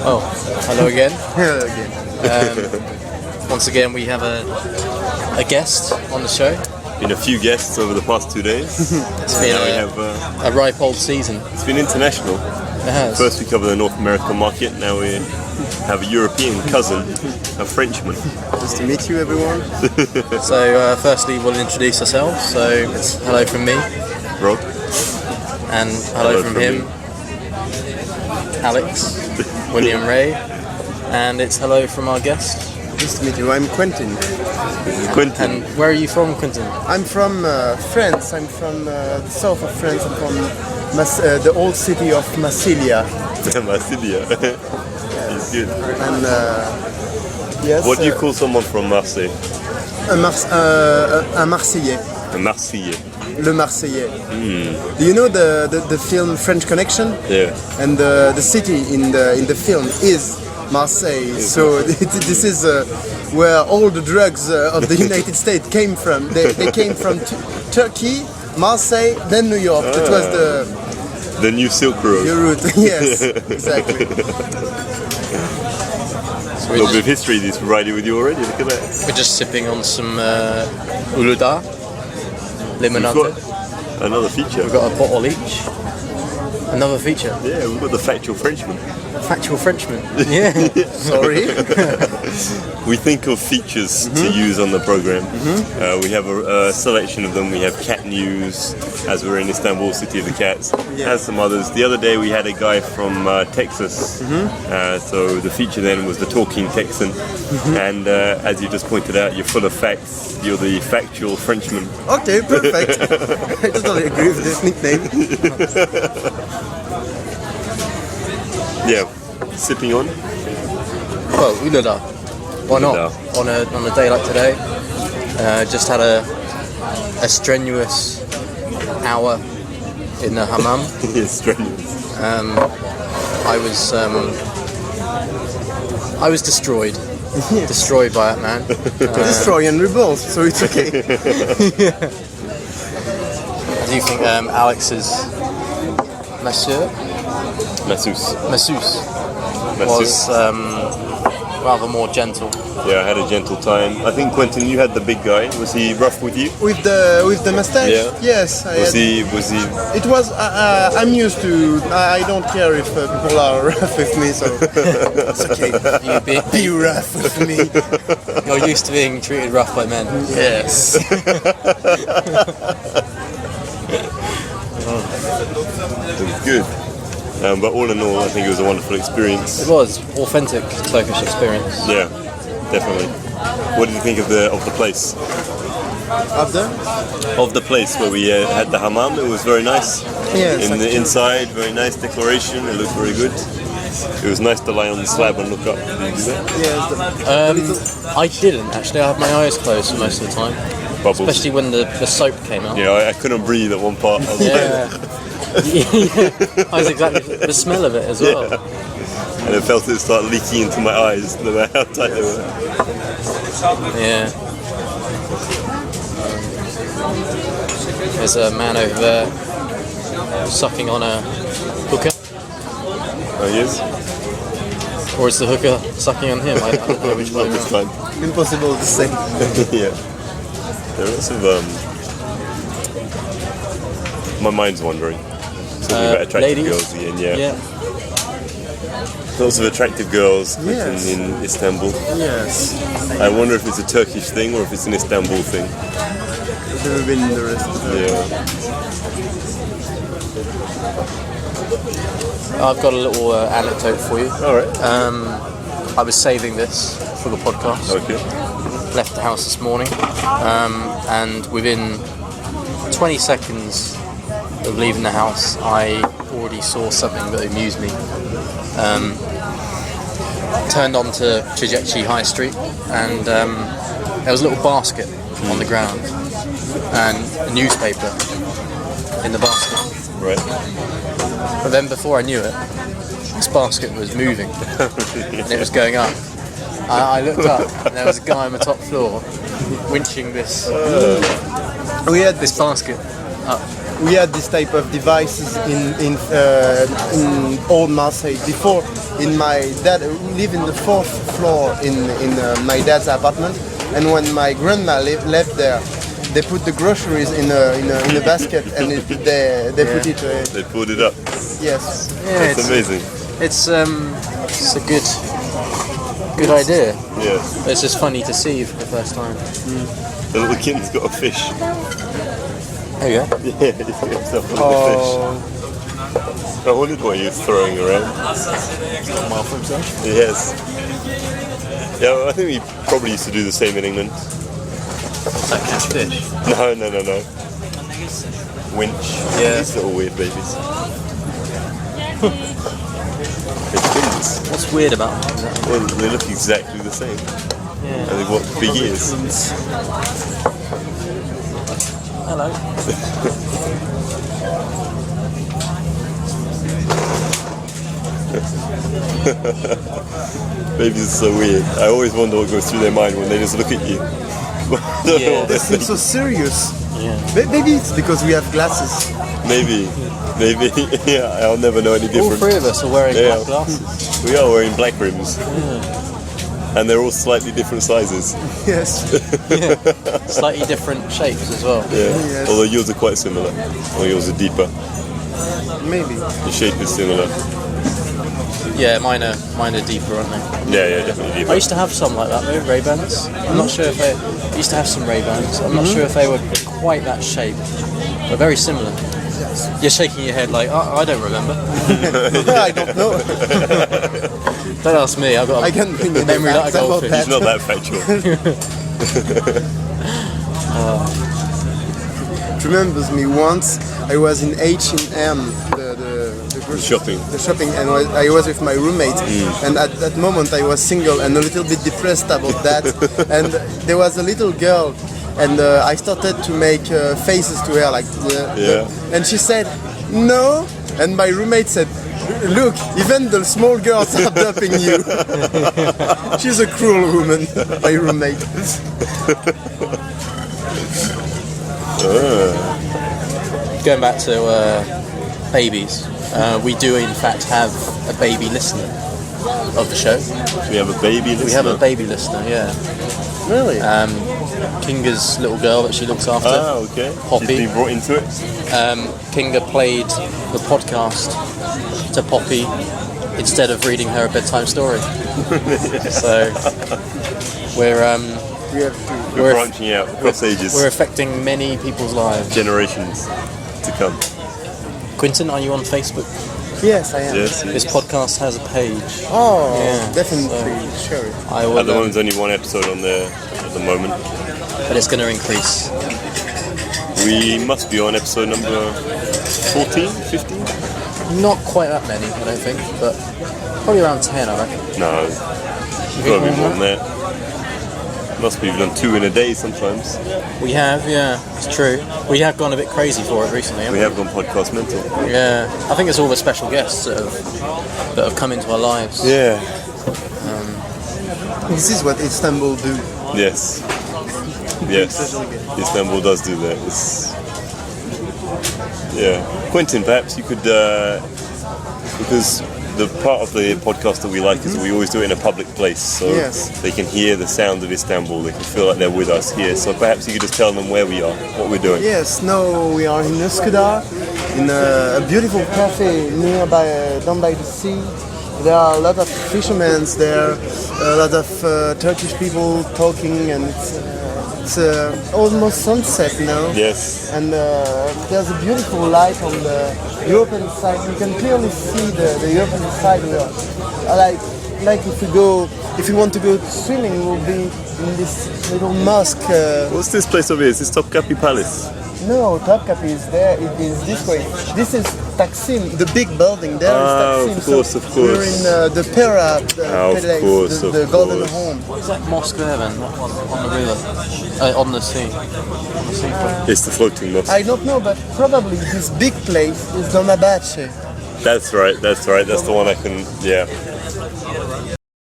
Oh, hello again. Hello again. Once again, we have a guest on the show. Been a few guests over the past 2 days. It's been we have, a ripe old season. it's been international. It has. First we covered the North American market, now we have a European cousin, a Frenchman. Nice to meet you, everyone. So, firstly, we'll introduce ourselves. So, it's hello from me, Rob. and hello from him, Alex, William Ray, and it's hello from our guest. Nice to meet you. I'm Quentin. Quentin. And where are you from, Quentin? I'm from France. I'm from the south of France. I'm from the old city of Massilia. Massilia. He's good. And yes. What do you call someone from Marseille? Un Marseillais. A Marseillais. Le Marseillais. Do you know the film French Connection? Yeah. And the city in the film is Marseille. So this is where all the drugs of the United States came from. They came from Turkey, Marseille, then New York. That was The new Silk Road. your route. Yes, exactly. A little bit of history is riding with you already, look at that. We're just sipping on some Uluda, We've limonade. got another feature. We've got a bottle each. Another feature. Yeah, we've got the factual Frenchman. Factual Frenchman. Yeah. Sorry. We think of features to use on the program. We have a selection of them. We have cat news, as we're in Istanbul, city of the cats. Yeah. And some others. The other day we had a guy from Texas. So the feature then was the talking Texan. And as you just pointed out, you're full of facts. You're the factual Frenchman. Okay, perfect. I totally agree with this nickname. Yeah, sipping on. Well, Uluda. Why not? Uluda. On a day like today, just had a strenuous hour in the hammam. It's strenuous. I was destroyed. Destroyed by that man. Destroy and rebuild, so it's okay. Do you think Alex's Monsieur Masseuse. Masseuse was rather more gentle? Yeah, I had a gentle time. I think Quentin, you had the big guy. Was he rough with you? With the mustache? Yeah. Yes. Was he? It was. I'm used to. I don't care if people are rough with me, so it's okay. Be rough with me. You're used to being treated rough by men. Yes. It was good. But all in all, I think it was a wonderful experience. It was authentic Turkish experience. Yeah, definitely. What did you think of the place? After? Of the place where we had the hammam, it was very nice. Yes. In the inside, very nice decoration. It looked very good. It was nice to lie on the slab and look up. Did you do that? Yes. I didn't actually. I had my eyes closed for most of the time, Bubbles. especially when the soap came out. Yeah, I couldn't breathe at one part. I was Yeah. I was exactly the smell of it as well. Yeah. And I felt it start leaking into my eyes, no matter how tight they were. Yeah. There's a man over there sucking on a hooker, Oh, yes? or is the hooker sucking on him? I don't know which one. This time. Impossible to say. Yeah. There are lots of my mind's wandering. Talking about attractive ladies? girls again, yeah. Yeah. Lots of attractive girls Yes. in Istanbul. Yes. I wonder if it's a Turkish thing or if it's an Istanbul thing. I've never been in the rest. Yeah. I've got a little anecdote for you. Alright. I was saving this for the podcast. Okay. Left the house this morning, and within 20 seconds of leaving the house, I already saw something that amused me. Turned onto Chijechi High Street, and there was a little basket on the ground, and a newspaper in the basket. Right. But then before I knew it, this basket was moving, and it was going up. I looked up, and there was a guy on the top floor winching this We had basket up. we had this type of devices in old Marseille. Before, in my dad we live in the 4th floor in my dad's apartment, and when my grandma left there, they put the groceries in a basket and they put it. They pulled it up. Yes. Yeah, That's amazing. It's a good idea. Yeah. It's just funny to see for the first time. The little kid's got a fish. There you go. Yeah, he's got himself a little fish. I wondered what he was throwing around. Well for himself. Yes. Yeah, well, I think we probably used to do the same in England. What's that, catfish? No. Winch. Yeah. These little weird babies. They're twins. What's weird about them? Well, they look exactly the same. Yeah. And they've got big ears. Hello. Babies are so weird. I always wonder what goes through their mind when they just look at you. Yeah. They seem so serious. Yeah. Maybe it's because we have glasses. Maybe. Yeah, I'll never know any All different. three of us are wearing Yeah. black glasses. We are wearing black rims. And they're all slightly different sizes. Yes. Yeah. Slightly different shapes as well. Yeah. Yes. Although yours are quite similar. Or yours are deeper. Maybe. The shape is similar. Yeah, mine are deeper, aren't they? Yeah, definitely I deeper. used to have some like that though, Ray-Bans. I'm not sure if they I used to have some Ray-Bans. I'm not sure if they were quite that shape, but very similar. You're shaking your head like, I don't remember. I don't know. Don't ask me. I've got I can't think of memory like a about goldfish. that. It's not that factual. It remembers me once I was in H&M, Shopping. the shopping, and I was with my roommate, and at that moment I was single and a little bit depressed about that, and there was a little girl, and I started to make faces to her like, and she said, no, and my roommate said, look, even the small girls are duping you. She's a cruel woman, my roommate. Going back to babies, we do in fact have a baby listener of the show. We have a baby listener. We have a baby listener, yeah. Really? Kinga's little girl that she looks after. Ah, okay. Poppy. She's been brought into it. Kinga played the podcast to Poppy instead of reading her a bedtime story. So we're We're branching out across ages. we're affecting many people's lives. Generations to come. Quinton, are you on Facebook? Yes, I am. Yes. This podcast has a page. Oh, Yeah, definitely, sure. I will, At the moment, there's only one episode on there at the moment. but it's going to increase. We must be on episode number 14, 15? Not quite that many, I don't think, but probably around 10, I reckon. No, it's got to be more than that. Must be, we've done 2 in a day sometimes. We have, yeah, it's true. We have gone a bit crazy for it recently, haven't We have gone podcast mental. we? Yeah, I think it's all the special guests that have come into our lives. Yeah. This is what Istanbul do. Yes. Yes. Istanbul does do that. Yeah. Quentin, perhaps you could, because the part of the podcast that we like is we always do it in a public place, so Yes. they can hear the sound of Istanbul. They can feel like they're with us here. So perhaps you could just tell them where we are, what we're doing. Yes, now we are in Üsküdar, in a beautiful cafe nearby, down by the sea. There are a lot of fishermen there, a lot of Turkish people talking, and it's almost sunset now. Yes. And there's a beautiful light on the European side. You can clearly see the European side. Like if we want to go swimming, we'll be in this little mosque. What's this place over here? Is this Topkapi Palace? No, Topkapi is there. It is this way. This is Taksim, the big building. There is Taksim. Of course, so of course. We're in the Pera Palace, course, the of Golden course. Home. What is that mosque there then? That one on the river? On the sea? On the seafront? It's the floating mosque. I don't know, but probably this big place is Dolmabahce. That's right. That's the one I can. Yeah.